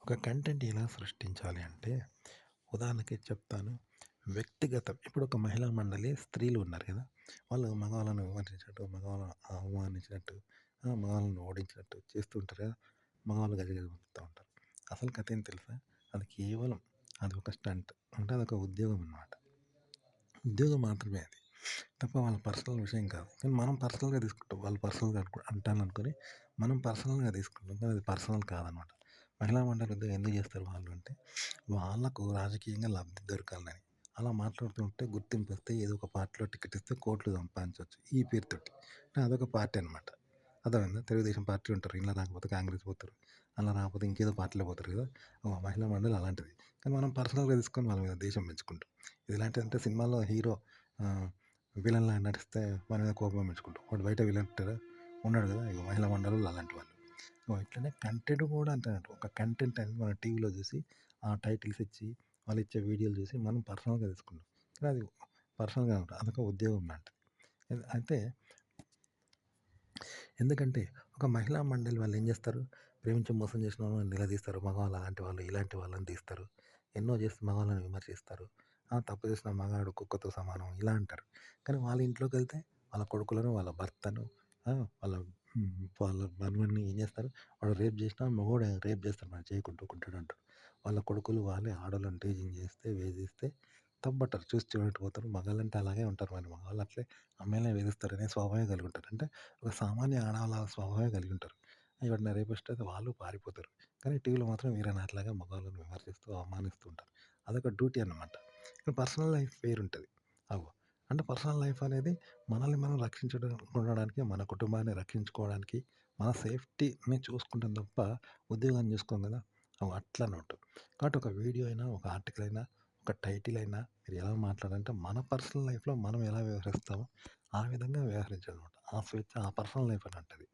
ఒక కంటెంట్ ఎలా సృష్టించాలి అంటే, ఉదాహరణకి చెప్తాను. వ్యక్తిగతం ఇప్పుడు ఒక మహిళా మండలి స్త్రీలు ఉన్నారు కదా! వాళ్ళు మగవాళ్ళను విమర్శించినట్టు, మగవాళ్ళను అవమానించినట్టు, మగవాళ్ళను ఓడించినట్టు చేస్తూ ఉంటారు కదా! మగవాళ్ళు గజగజ ఉంటారు. అసలు కథ ఏంటి తెలుసా? అది కేవలం అది ఒక స్టంట్. అంటే అదొక ఉద్యోగం అన్నమాట. ఉద్యోగం మాత్రమే అది. తప్ప వాళ్ళ పర్సనల్ విషయం కాదు. కానీ మనం పర్సనల్‌గా తీసుకుంటాం. వాళ్ళు పర్సనల్‌గా అంటారనుకోని మనం పర్సనల్‌గా తీసుకుంటాం. కానీ అది పర్సనల్ కాదనమాట. మహిళా మండలి ఉద్యోగం ఎందుకు చేస్తారు వాళ్ళు అంటే, వాళ్ళకు రాజకీయంగా లబ్ధి దొరకాలని. అలా మాట్లాడుతుంటే గుర్తింపొస్తే ఏదో ఒక పార్టీలో టికెట్ ఇస్తే కోట్లు సంపాదించొచ్చు. ఈ పేరుతోటి. అంటే అదొక పార్టీ అనమాట. అర్థమైందా? తెలుగుదేశం పార్టీ ఉంటారు. ఇలా రాకపోతే కాంగ్రెస్ పోతారు. అలా రాకపోతే ఇంకేదో పార్టీలో పోతారు కదా! మహిళా మండలి అలాంటిది. కానీ మనం పర్సనల్‌గా తీసుకొని వాళ్ళ మీద ద్వేషం పెంచుకుంటాం. ఇది ఎలాంటిదంటే సినిమాలో హీరో ఆహ్, విలన్‌లాగా నటిస్తే మన మీద కోపం పెంచుకుంటాం. వాడు బయట విలన్ ఉన్నాడు కదా! ఇగో మహిళా మండలోళ్ళు అలాంటి వాళ్ళు. ఇట్లనే కంటెంట్ కూడా అంతే అన్నట్టు. ఒక కంటెంట్ అనేది మనం టీవీలో చూసి, ఆ టైటిల్స్ ఇచ్చి, వాళ్ళు ఇచ్చే వీడియోలు చూసి మనం పర్సనల్‌గా తీసుకుంటాం. కానీ అది పర్సనల్‌గా ఉండదు. అదొక ఉద్యోగం లాంటిది. అయితే ఎందుకంటే ఒక మహిళా మండలి వాళ్ళు ఏం చేస్తారు? ప్రేమించి మోసం చేసిన వాళ్ళని నిలదీస్తారు. మగవాళ్ళు అలాంటి వాళ్ళు, ఇలాంటి వాళ్ళని తీస్తారు. ఎన్నో చేసి మగవాళ్ళని విమర్శిస్తారు. తప్పు చేసిన మగాడు కుక్కతో సమానం ఇలా అంటారు. కానీ వాళ్ళ ఇంట్లోకెళ్తే వాళ్ళ కొడుకులను, వాళ్ళ భర్తను, ఆ! వాళ్ళ వాళ్ళ మనవడిని ఏం చేస్తారు? వాడు రేప్ చేసినా మగోడే రేప్ చేస్తాడు మరి చేయకుండా ఊకుంటాడంటారు. వాళ్ళ కొడుకులు వాళ్ళే ఆడోళ్ళని టీజింగ్ చేస్తే, వేధిస్తే తప్పబట్టారు. చూసి చూడనట్టు పోతారు. మగాళ్ళంటే అలాగే ఉంటారు మరి మగవాళ్ళు అట్లే అమ్మాయిలనే వేధిస్తారనే స్వభావమే కలిగి ఉంటారు. అంటే ఒక సామాన్య ఆడవాళ్ళ స్వభావమే కలిగి ఉంటారు. ఎవరినైనా రేపిస్తే వాళ్ళు పారిపోతారు. కానీ టీవీలో మాత్రం వీరనారిలాగా మగవాళ్ళని విమర్శిస్తూ, అవమానిస్తూ ఉంటారు. అదొక డ్యూటీ అన్నమాట. కానీ పర్సనల్ లైఫ్ వేరుంటది. అగో అంటే పర్సనల్ లైఫ్ అనేది మనల్ని మనం ఉండడానికి, మన కుటుంబాన్ని రక్షించుకోవడానికి, మన సేఫ్టీని చూసుకుంటాం తప్ప ఉద్యోగాన్ని చూసుకోం కదా! అట్లనమాట. కాబట్టి ఒక వీడియో అయినా, ఒక ఆర్టికల్ అయినా, ఒక టైటిల్ అయినా మీరు ఎలా మాట్లాడాలంటే మన పర్సనల్ లైఫ్‌లో మనం ఎలా వ్యవహరిస్తామో ఆ విధంగా వ్యవహరించాలనమాట. ఆ స్వేచ్ఛ ఆ పర్సనల్ లైఫ్ అని అంటది.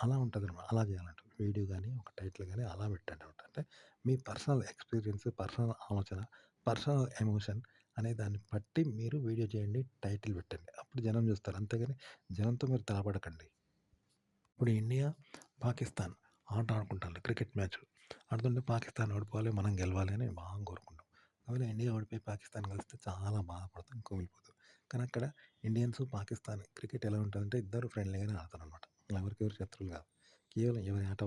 అలా ఉంటదనమాట. అలా చేయాలంట. వీడియో గాని, ఒక టైటిల్ గాని అలా పెట్టండనమాట. అంటే మీ పర్సనల్ ఎక్స్‌పీరియన్స్, పర్సనల్ ఆలోచన, పర్సనల్ ఎమోషన్ అనే దాన్ని బట్టి మీరు వీడియో చేయండి, టైటిల్ పెట్టండి. అప్పుడు జనం చూస్తారు. అంతేగాని జనంతో మీరు తలపడకండి. ఇప్పుడు ఇండియా, పాకిస్తాన్ ఆట ఆడుకుంటాన్లు క్రికెట్ మ్యాచ్. ఆడుతుంటే పాకిస్తాన్ ఓడిపోవాలి, మనం గెలవాలి అని బాగా కోరుకుంటాం. ఒకవేళ ఇండియా ఓడిపోయి పాకిస్తాన్ గెలిస్తే చాలా బాధపడతాం, కుమిలిపోతాం. కానీ అక్కడ ఇండియన్స్, పాకిస్తాన్ క్రికెట్ ఎలా ఉంటదంటే ఇద్దరు ఫ్రెండ్లీగానే ఆడతారనమాట. ఎవరికెవరు శత్రువులు కాదు. కేవలం ఎవరి ఆట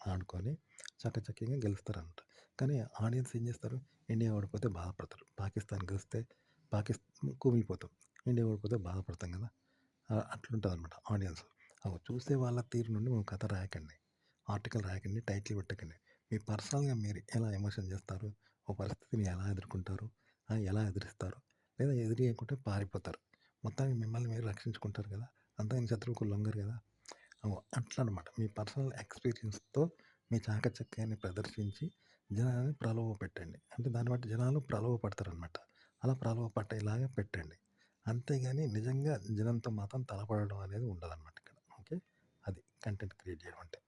ఆడుకొని చకచక్యంగా గెలుస్తారనమాట. కానీ ఆడియన్స్ ఏం చేస్తారు? ఇండియా ఓడిపోతే బాధపడతారు. పాకిస్తాన్ గెలిస్తే కుమిలిపోతాం. ఇండియా ఓడిపోతే బాధపడతాం కదా! అట్లుంటదనమాట ఆడియన్స్. చూసే వాళ్ళ తీరు నుండి నువ్వు కథ రాయకండి. ఆర్టికల్ రాయకండి. టైటిల్ పెట్టకండి. మీ పర్సనల్‌గా మీరు ఎలా ఎమోషన్ చేస్తారు? ఒక పరిస్థితిని ఎలా ఎదుర్కుంటారు? ఎలా ఎదిరిస్తారు? లేదా ఎదిరియకుంటే పారిపోతారు. మొత్తానికి మిమ్మల్ని మీరు రక్షించుకుంటారు కదా! అంతగాని శత్రువుకు లొంగరు కదా! అట్లనమాట. మీ పర్సనల్ ఎక్స్‌పీరియన్స్‌తో మీ చాకచక్యాన్ని ప్రదర్శించి జనాల్ని ప్రలోభపెట్టండి. అంటే దాన్ని బట్టి జనాలు ప్రలోభపడతారనమాట. అలా ప్రలోభ పట్టేలాగా పెట్టండి. అంతేగాని నిజంగా జనంతో మాత్రం తలపడడం అనేది ఉండదనమాట ఇక్కడ. ఓకే. అది కంటెంట్ క్రియేట్ చేయడం అంటే.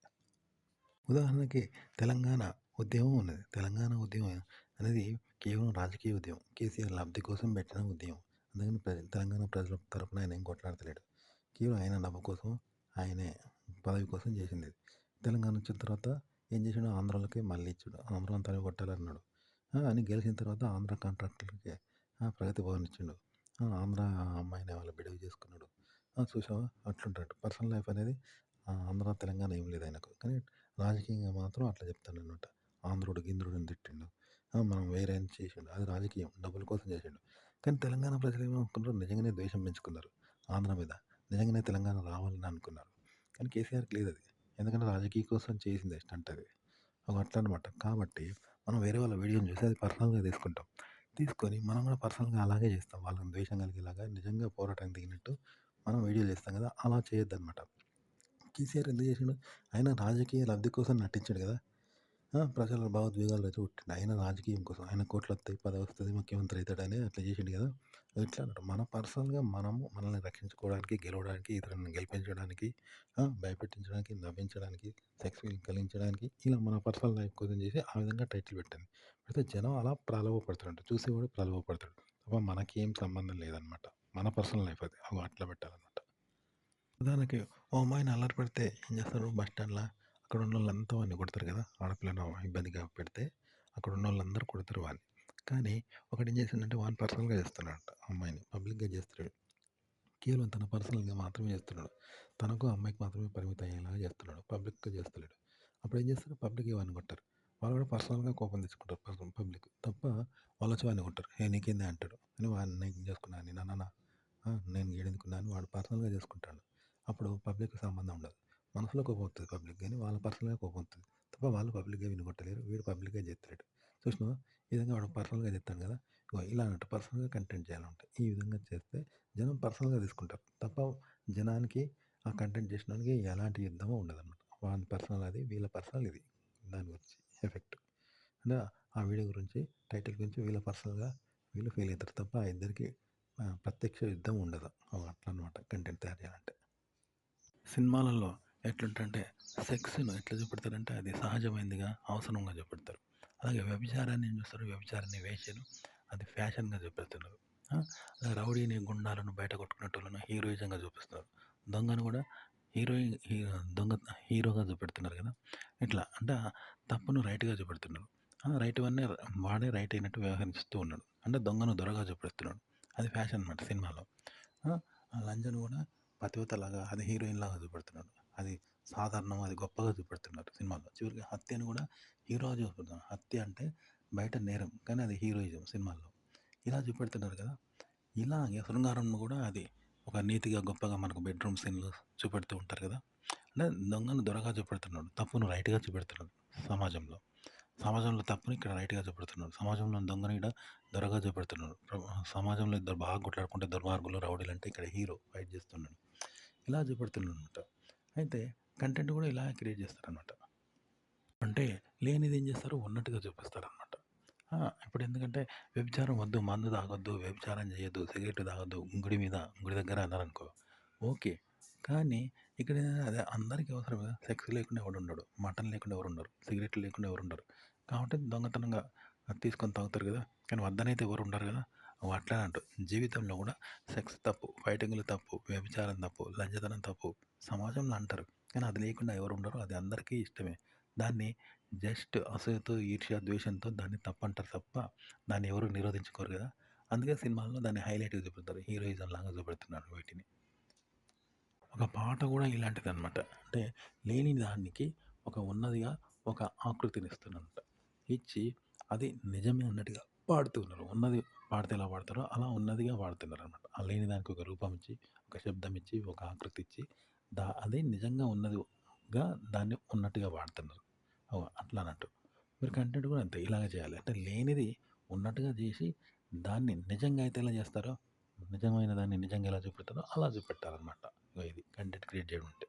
ఉదాహరణకి తెలంగాణ ఉద్యమం ఉన్నది. తెలంగాణ ఉద్యమం అనేది కేవలం రాజకీయ ఉద్యమం. కేసీఆర్ లబ్ధి కోసం పెట్టిన ఉద్యమం. అందుకని తెలంగాణ ప్రజల తరపున ఆయన ఏం కొట్లాడతలేడు. కేవలం ఆయన డబ్బు కోసం, ఆయనే పదవి కోసం చేసింది. తెలంగాణ వచ్చిన తర్వాత ఏం చేసిండు ఆంధ్రోళ్ళకి మళ్ళీ ఇచ్చిండు. ఆంధ్రోళ్ళని తరిమి కొట్టాలన్నాడు. అని గెలిచిన తర్వాత ఆంధ్ర కాంట్రాక్టర్లకి ప్రగతి భవన్ ఇచ్చిండు. ఆంధ్ర అమ్మాయిని వాళ్ళ బిడ్డకి చేసుకున్నాడు. చూసావా అట్లుంటాడు. పర్సనల్ లైఫ్ అనేది ఆంధ్ర, తెలంగాణ ఏం లేదు ఆయనకు. కానీ రాజకీయంగా మాత్రం అట్లా చెప్తాడనమాట. ఆంధ్రుడు, గింధ్రుడని తిట్టిండు. మనం వేరే అని చేసిండు. అది రాజకీయం. డబ్బుల కోసం చేసిండు. కానీ తెలంగాణ ప్రజలు ఏమనుకున్నారు? నిజంగానే ద్వేషం పెంచుకున్నారు ఆంధ్ర మీద. నిజంగానే తెలంగాణ రావాలని అనుకున్నారు. కానీ కేసీఆర్‌కి లేదది. ఎందుకంటే రాజకీయం కోసం చేసిందే స్టంట్ అది. అట్లనమాట. కాబట్టి మనం వేరే వాళ్ళ వీడియోని చూసి అది పర్సనల్‌గా తీసుకుంటాం. తీసుకొని మనం కూడా పర్సనల్‌గా అలాగే చేస్తాం. వాళ్ళని ద్వేషం కలిగేలాగా నిజంగా పోరాటానికి దిగినట్టు మనం వీడియోలు చేస్తాం కదా! అలా చేయొద్దనమాట. కేసీఆర్ ఎందుకు చేసిండు? ఆయన రాజకీయ లబ్ధి కోసం నటించాడు కదా! ప్రజల భావోద్వేగాలు రెచ్చగొట్టిండు. ఆయన రాజకీయం కోసం. ఆయన కోట్లొత్తయి, పదవొస్తది, ముఖ్యమంత్రి అయితాడని అట్లా చేసిండు కదా! ఇట్లా అన్నట్టు. మన పర్సనల్‌గా మనము మనల్ని రక్షించుకోవడానికి, గెలవడానికి, ఇతరులను గెలిపించడానికి, భయపెట్టించడానికి, నవ్వించడానికి, సెక్స్ ఫీలింగ్ కలిగించడానికి ఇలా మన పర్సనల్ లైఫ్ కోసం చేసి ఆ విధంగా టైటిల్ పెట్టండి. పెడితే జనం అలా ప్రలోభపడతారంట. చూసేవాడు ప్రలోభపడతాడు. తప్ప మనకేం సంబంధం లేదనమాట. మన పర్సనల్ లైఫ్ అది. అట్లా పెట్టాలనమాట. ఉదాహరణకి ఓ అమ్మాయిని అల్లరి పెడితే ఏం చేస్తారు బస్ స్టాండ్‌ల? అక్కడ ఉన్నోళ్ళంతా వాడిని కొడతారు కదా! ఆడపిల్లను ఇబ్బందిగా పెడితే అక్కడ ఉన్నోళ్ళందరూ కొడతారు వాడిని. కానీ ఒకడేం చేసిండంటే వాడు పర్సనల్‌గా చేస్తున్నాడంట అమ్మాయిని. పబ్లిక్‌గా చేస్తలేడు. కేవలం తన పర్సనల్‌గా మాత్రమే చేస్తున్నాడు. తనకు అమ్మాయికి మాత్రమే పరిమితం అయ్యేలాగా చేస్తున్నాడు. పబ్లిక్‌గా చేస్తలేడు. అప్పుడేం చేస్తారు పబ్లిక్‌గా వాడిని కొట్టారు. వాళ్ళు కూడా పర్సనల్‌గా కోపం తెచ్చుకుంటారు పబ్లిక్. తప్ప వాళ్ళొచ్చి వాడిని కొట్టరు. "ఏ నీకేందే" అంటాడు. అని వాడిని నేను చేసుకున్నా నేనన్నానా? నేను ఈడెందుకున్నా అని వాడు పర్సనల్‌గా చేసుకుంటాడు. అప్పుడు పబ్లిక్‌కి సంబంధం ఉండదు. మనసులో కోపం వత్తది పబ్లిక్ గాని, వాళ్ళ పర్సనల్‌గా కోపం వత్తది. తప్ప వాళ్ళు పబ్లిక్‌గా వీడిని కొట్టలేరు. వీడు పబ్లిక్‌గా చేత్తలేడు. చూసినావా? ఈ విధంగా వాడు పర్సనల్‌గా చేత్తాండు కదా! ఇగో ఇలా అన్నట్టు పర్సనల్‌గా కంటెంట్ చేయాలంట. ఈ విధంగా చేస్తే జనం పర్సనల్‌గా తీసుకుంటారు. తప్ప జనానికి ఆ కంటెంట్ చేసినోనికి ఎలాంటి యుద్ధము ఉండదనమాట. వాని పర్సనల్ అది, వీళ్ళ పర్సనల్ ఇది. దాని గురించి ఎఫెక్ట్. అంటే ఆ వీడియో గురించి, టైటిల్ గురించి వీళ్ళ పర్సనల్‌గా వీళ్ళు ఫీల్ అయితారు తప్ప ఆ ఇద్దరికి ప్రత్యక్ష యుద్ధం ఉండదు. అట్లనమాట కంటెంట్ తయారు చేయాలంటే. సినిమాలలో ఎట్లుంటంటే సెక్స్‌ను ఎట్లా చూపెడతారంటే అది సహజమైనదిగా, అవసరంగా చూపెడతారు. అలాగే వ్యభిచారాన్ని ఏం చేస్తారు? వ్యభిచారాన్ని వేశ్యను అది ఫ్యాషన్‌గా చూపెడుతున్నారు. ఆ! రౌడీని, గుండాలను బయట కొట్టుకునేటోళ్ళను హీరోయిజంగా చూపిస్తున్నారు. దొంగను కూడా దొంగ హీరోగా చూపెడుతున్నారు కదా! ఇట్లా అంటే తప్పును రైట్‌గా చూపెడుతున్నారు. రైట్ వన్నే వాడే రైట్ అయినట్టు వ్యవహరిస్తూ ఉన్నాడు. అంటే దొంగను దొరగా చూపెడుతున్నాడు. అది ఫ్యాషన్ అన్నమాట సినిమాలో. ఆ! ఆ లంజను కూడా పతివ్రతలాగా అది హీరోయిన్‌లాగా చూపెడుతున్నాడు. అది సాధారణం, అది గొప్పగా చూపెడుతున్నారు సినిమాలో. చివరికి హత్యను కూడా హీరోగా చూపెడుతున్నారు. హత్య అంటే బయట నేరం. కానీ అది హీరోయిజం సినిమాల్లో. ఇలా చూపెడుతున్నారు కదా! ఇలాగే శృంగారంలో కూడా అది ఒక నీతిగా, గొప్పగా మనకు బెడ్‌రూమ్ సీన్‌లు చూపెడుతూ ఉంటారు కదా! అంటే దొంగను దొరగా చూపెడుతున్నాడు. తప్పును రైట్‌గా చూపెడుతున్నాడు సమాజంలో. సమాజంలో తప్పుని ఇక్కడ రైట్‌గా చూపెడుతున్నాడు. సమాజంలోని దొంగని ఈడ దొరగా చూపెడుతున్నాడు. సమాజంలో ఇద్దరు బాగా కొట్లాడుకుంటే దుర్మార్గులు, రౌడీలంటే ఇక్కడ హీరో ఫైట్ చేస్తున్నాడు. ఇలా చూపెడుతున్నాడనమాట. అయితే కంటెంట్ కూడా ఇలా క్రియేట్ చేస్తారనమాట. అంటే లేనిది ఏం చేస్తారు ఉన్నట్టుగా చూపిస్తారనమాట. ఇప్పుడు ఎందుకంటే వ్యభిచారం వద్దు, మందు తాగొద్దు, వ్యభిచారం చేయొద్దు, సిగరెట్ తాగొద్దు, గుడి దగ్గర అన్నారనుకో ఓకే. కానీ ఇక్కడ అదే అందరికీ అవసరం కదా! సెక్స్ లేకుండా ఎవడుండడు. మటన్ లేకుండా ఎవరుండరు. సిగరెట్లు లేకుండా ఎవరుండరు. కాబట్టి దొంగతనంగా అది తీసుకొని తాగుతారు కదా! కానీ వద్దనైతే ఎవరు ఉండరు కదా! అట్లా అంటూ జీవితంలో కూడా సెక్స్ తప్పు, ఫైటింగ్‌లు తప్పు, వ్యభిచారం తప్పు, లంచదనం తప్పు సమాజంలో అంటారు. కానీ అది లేకుండా ఎవరు ఉండరు. అది అందరికీ ఇష్టమే. దాన్ని జస్ట్ అసూయతో, ఈర్ష్య, ద్వేషంతో దాన్ని తప్పంటారు తప్ప దాన్ని ఎవరు నిరోధించుకోరు కదా! అందుకే సినిమాల్లో దాన్ని హైలైట్‌గా చూపెడతారు. హీరోయిజంలాగా చూపెడుతున్నారు వీటిని. ఒక పాట గూడా ఇలాంటిదనమాట. అంటే లేని దానికి ఒక ఉన్నదిగా ఒక ఆకృతినిస్తుందనమాట. ఇచ్చి అది నిజమే అన్నట్టుగా పాడుతూ ఉన్నారు. ఉన్నది పాడితే ఎలా పాడతారో అలా ఉన్నదిగా పాడుతున్నారనమాట. ఆ లేని దానికి ఒక రూపం ఇచ్చి, ఒక శబ్దం ఇచ్చి, ఒక ఆకృతి ఇచ్చి అది నిజంగా ఉన్నదిగా దాన్ని ఉన్నట్టుగా వాడుతున్నారు. అట్లా అన్నట్టు. మీరు కంటెంట్ కూడా అంతే ఇలాగే చేయాలి. అంటే లేనిది ఉన్నట్టుగా చేసి దాన్ని నిజంగా అయితే ఎలా చేస్తారో, నిజమైన దాన్ని నిజంగా ఎలా చూపెడతారో అలా చూపెట్టాలనమాట. ఇది కంటెంట్ క్రియేట్ చేయడం అంటే.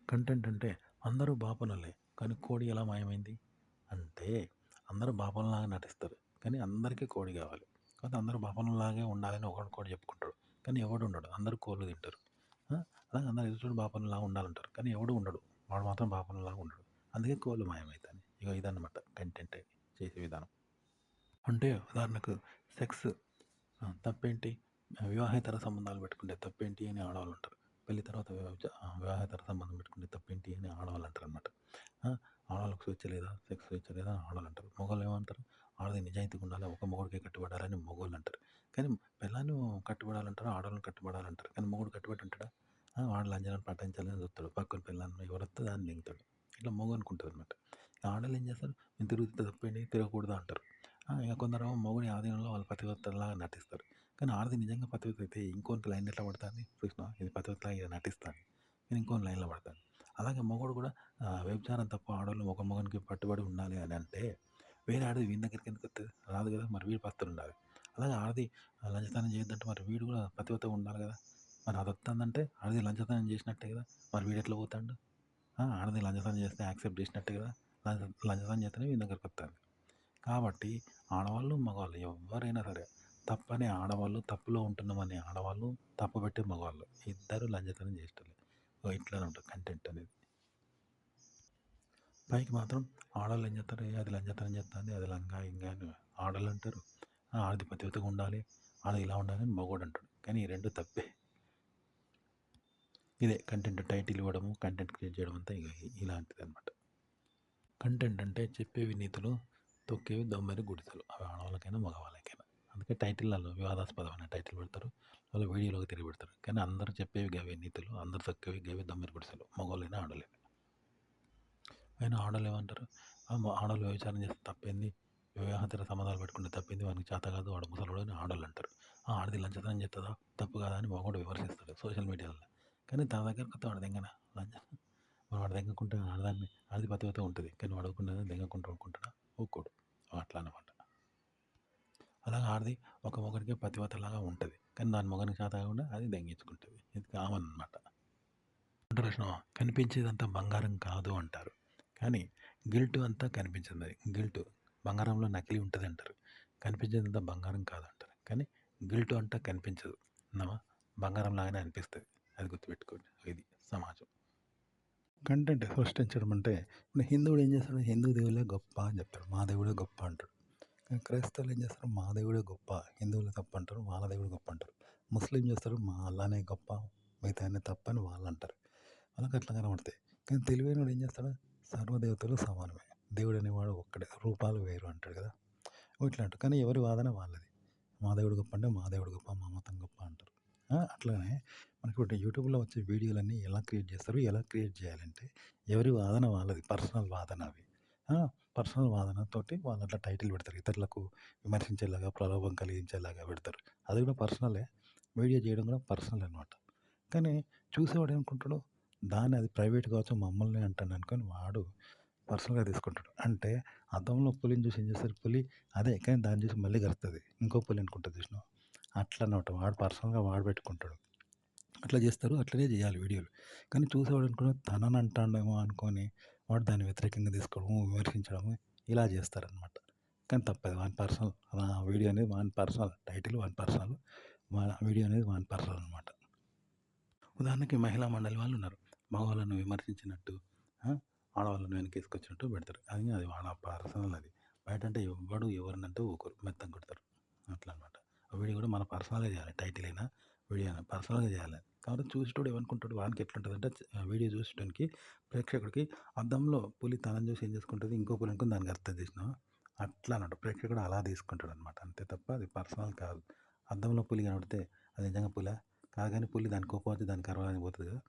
కంటెంట్ అంటే అందరూ బాపనోళ్ళే. కానీ కోడి ఎలా మాయమైంది? అంటే అందరూ బాపనలాగా నటిస్తారు. కానీ అందరికీ కోడి కావాలి. కాకపోతే అందరూ బాపనలాగే ఉండాలని ఒకడికొకడు చెప్పుకుంటాడు. కానీ ఎవడు ఉండడు. అందరూ కోళ్ళు తింటారు. ఆ! అలాగే అందరూ ఎదుటోడు బాపనలాగా ఉండాలంటారు. కానీ ఎవడు ఉండడు. వాడు మాత్రం బాపనలాగా ఉండడు. అందుకే కోళ్ళు మాయమైతాయి. ఇదన్నమాట కంటెంట్ చేసే విధానం. అంటే ఉదాహరణకు సెక్స్ తప్పేంటి? వివాహేతర సంబంధాలు పెట్టుకుంటే తప్పేంటి అని ఆడవాళ్ళంటారు. పెళ్లి తర్వాత వివాహేతర సంబంధం పెట్టుకుంటే తప్పేంటి అని ఆడవాళ్ళంటారనమాట. ఆ! ఆడవాళ్ళకి స్వేచ్ఛ లేదా? సెక్స్ స్వేచ్ఛ లేదా? అని ఆడవాళ్ళంటారు. మగవాళ్ళు ఏమంటారు? ఆడది నిజాయితీగా ఉండాలి. ఒక మొగుడికే కట్టుబడాలని మగోళ్ళంటారు. కానీ పెళ్ళాన్ని కట్టుబడాలంటారు. ఆడోళ్ళని కట్టుబడాలంటారు. కానీ మొగుడు కట్టుబడి ఉంటాడా? వాడు లంజాలను పటాయించాలని చూస్తాడు. పక్కన పెళ్ళాన్ని ఎవరొస్తే దాన్ని మింగుతాడు. ఇట్లా మొగనుకుంటదనమాట. ఆడోళ్ళు ఏం చేస్తారు? నేను తిరుగుతే తప్పేంటి? తిరగకూడదు అంటారు. ఇక కొందరేమో మొగుడి ఆధీనంలో వాళ్ళు పతివ్రతలాగా నటిస్తారు. కానీ ఆడది నిజంగా పతివ్రత అయితే ఇంకోనికి లైన్ ఎట్లా పడతాంది? చూసినావా? ఇది పతివ్రతలాగా ఈడ నటిస్తాంది. కానీ ఇంకోని లైన్‌లో పడతాంది. అలాగే మొగుడు కూడా వ్యభిచారం తప్ప ఆడోళ్ళు ఒక మొగానికి కట్టుబడి ఉండాలి అని అంటే, వేరే ఆడది వీని దగ్గరికి ఎందుకొత్తది? రాదు కదా! మరి వీడు పస్తులుండాలి. అలాగే ఆడది లంచతనం చేయొద్దంటే మరి వీడు కూడా పతివ్రతగా ఉండాలి కదా! మరి అదొత్తందంటే ఆడది లంచతనం చేసినట్టే కదా! మరి వీడెట్లా పోతాండు? ఆడది లంచతనం చేస్తే యాక్సెప్ట్ చేసినట్టే కదా! లంచతనం చేస్తేనే వీని దగ్గరకొత్తాంది. కాబట్టి ఆడవాళ్ళు, మగవాళ్ళు ఎవ్వరైనా సరే తప్పనే ఆడవాళ్ళు, తప్పులో ఉంటున్నామనే ఆడవాళ్ళు, తప్పుబట్టే మగవాళ్ళు. ఇద్దరు లంచతనం చేసేటోళ్ళే. ఇట్లానే ఉంటది కంటెంట్ అనేది. పైకి మాత్రం ఆడోళ్ళు ఏం చేస్తారు? అది లంచతనం చేత్తాంది, అది లంగా, ఇంగా అని ఆడోళ్ళంటారు. ఆడది పతివ్రతగా ఉండాలి, ఆడది ఇలా ఉండాలని మగోడంటాడు. కానీ ఈ 2 తప్పే. ఇదే కంటెంట్ టైటిల్ ఇవ్వడము, కంటెంట్ క్రియేట్ చేయడం అంతా ఇలాంటిదనమాట. కంటెంట్ అంటే చెప్పేవి నీతులు, తొక్కేవి దొమ్మరి గుడిసెలు. అవి ఆడవాళ్ళకైనా, మగవాళ్ళకైనా. అందుకే టైటిల్లలో వివాదాస్పదమైన టైటిల్ పెడతారు. వాళ్ళ వీడియోలోకి తిరిగిపెడతారు. కానీ అందరూ చెప్పేవి గవే నీతులు, అందరూ తొక్కేవి గవే దొమ్మరి గుడిసెలు. మగవాళ్ళైనా, ఆడవాళ్ళైనా. అయినా ఆడవాళ్ళు ఏమంటారు? ఆడవాళ్ళు వ్యభిచారం చేస్తే తప్పేంది? వివాహేతర సంబంధాలు పెట్టుకుంటే తప్పింది, వానికి చేత కాదు, వాడు ముసలోడు అని ఆడవాళ్ళు అంటారు. ఆడది లంచతనం చేస్తుందా? తప్పు కాదా అని మగవాడు విమర్శిస్తాడు సోషల్ మీడియాలో. కానీ తన దగ్గర కొత్త వాడు దెంగన లంచ వాడు దెంగకుంటే ఆడదాన్ని ఆడది పతివత ఉంటుంది. కానీ వాడు ఊరుకున్నదా? దెంగకుంటూ ఊరుకుంటాడా? ఊరుకోడు. అట్లా అనమాట. అలాగే ఆడది ఒక మొగడికి పతివతలాగా ఉంటుంది. కానీ దాని మొగనికి చేత కాకుండా అది దెంగించుకుంటుంది. ఇది కామన్ అనమాట. అంటారు చూసినావా? కనిపించేదంతా బంగారం కాదు అంటారు. కానీ గిల్ట్ అంతా కనిపించింది. గిల్ట్ బంగారంలో నకిలీ ఉంటుంది అంటారు. కనిపించేదంతా బంగారం కాదు అంటారు. కానీ గిల్ట్ అంతా కనిపించదు. అన్నావా? బంగారం లాగానే అనిపిస్తుంది. అది గుర్తుపెట్టుకోండి. ఇది సమాజం. కంటెంట్ సృష్టించడం అంటే ఇప్పుడు హిందువుడు ఏం చేస్తాడు? హిందూ దేవుళ్ళే గొప్ప అని చెప్తాడు. మా దేవుడే గొప్ప అంటాడు. కానీ క్రైస్తవులు ఏం చేస్తారు? మా దేవుడే గొప్ప, హిందువులు తప్పు అంటారు, వాళ్ళ దేవుడు గొప్ప అంటారు. ముస్లిం చేస్తారు, మా అల్లానే గొప్ప, మిగతా తప్ప అని వాళ్ళు అంటారు. వాళ్ళకి అట్లా కనబడతాయి. కానీ తెలివైనవాడు ఏం చేస్తాడు? సర్వదేవతలు సమానమే, దేవుడు అనేవాడు ఒక్కడే, రూపాలు వేరు అంటాడు కదా. ఇట్లా అంటారు. కానీ ఎవరి వాదన వాళ్ళది. మా దేవుడు గొప్ప అంటే మా దేవుడు గొప్ప, మా మతం గొప్ప అంటారు. అట్లానే మనకి ఇప్పుడు యూట్యూబ్లో వచ్చే వీడియోలన్నీ ఎలా క్రియేట్ చేస్తారు, ఎలా క్రియేట్ చేయాలంటే ఎవరి వాదన వాళ్ళది, పర్సనల్ వాదన అవి. పర్సనల్ వాదనతోటి వాళ్ళు అట్లా టైటిల్ పెడతారు. ఇతరులకు విమర్శించేలాగా, ప్రలోభం కలిగించేలాగా పెడతారు. అది కూడా పర్సనలే. వీడియో చేయడం కూడా పర్సనల్ అనమాట. కానీ చూసేవాడు ఏమనుకుంటాడు? దాన్ని అది ప్రైవేట్ కావచ్చు, మమ్మల్ని అంటాడు అనుకొని వాడు పర్సనల్‌గా తీసుకుంటాడు. అంటే అద్దంలో పులిని చూసి ఏం చేస్తారు? పులి అదే, కానీ దాన్ని చూసి మళ్ళీ కరుస్తది. ఇంకో పులి అనుకుంటది చూసినావా? అట్లా అన్నమాట. వాడు పర్సనల్‌గా వాడు పెట్టుకుంటాడు. అట్లా చేస్తారు. అట్లనే చేయాలి వీడియోలు. కానీ చూసేవాడు అనుకున్నాడు తనని అంటాడేమో అనుకోని వాడు దాన్ని వ్యతిరేకంగా తీసుకోవడము, విమర్శించడము ఇలా చేస్తారనమాట. కానీ తప్పదు. వాని పర్సనల్ వీడియో అనేది వాని పర్సనల్. టైటిల్ వాని పర్సనల్. వీడియో అనేది వాని పర్సనల్ అనమాట. ఉదాహరణకి మహిళా మండలి వాళ్ళు ఉన్నారు. మగవాళ్ళను విమర్శించినట్టు, ఆ! ఆడవాళ్ళను వెనకేసుకొచ్చినట్టు పెడతారు. అది వాళ్ళ పర్సనల్ అది. బయటంటే ఎవ్వడు ఎవరినంటే ఊరుకోరు. మెత్తగా కొడతారు. అట్లా అనమాట. ఆ వీడియో కూడా మన పర్సనల్‌గా చేయాలి. టైటిల్ అయినా, వీడియో అయినా పర్సనల్‌గా చేయాలి. కాబట్టి చూసేటోడు ఏమనుకుంటాడు? వానికి ఎట్లుంటదంటే వీడియో చూసేటోనికి, ప్రేక్షకుడికి అద్దంలో పులి తనని చూసి ఏం చేసుకుంటది? ఇంకో పులి అనుకోని దానికి అర్థం చేసినావా? అట్లా అన్నట్టు. ప్రేక్షకుడు అలా తీసుకుంటాడనమాట. అంతే తప్ప అది పర్సనల్ కాదు. అద్దంలో పులి కనపడితే అది నిజంగా పులా? కాదు, కానీ పులి దానికి కోపం వచ్చి దానికి అరవడానికి పోతది కదా!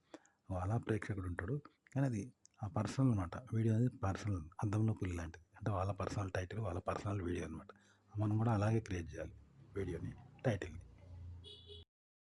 అలా ప్రేక్షకుడు ఉంటాడు. కానీ అది ఆ పర్సనల్ అనమాట. వీడియో అనేది పర్సనల్. అద్దంలో పులి లాంటిది. అంటే వాళ్ళ పర్సనల్ టైటిల్, వాళ్ళ పర్సనల్ వీడియో అనమాట. మనం కూడా అలాగే క్రియేట్ చేయాలి వీడియోని, టైటిల్‌ని.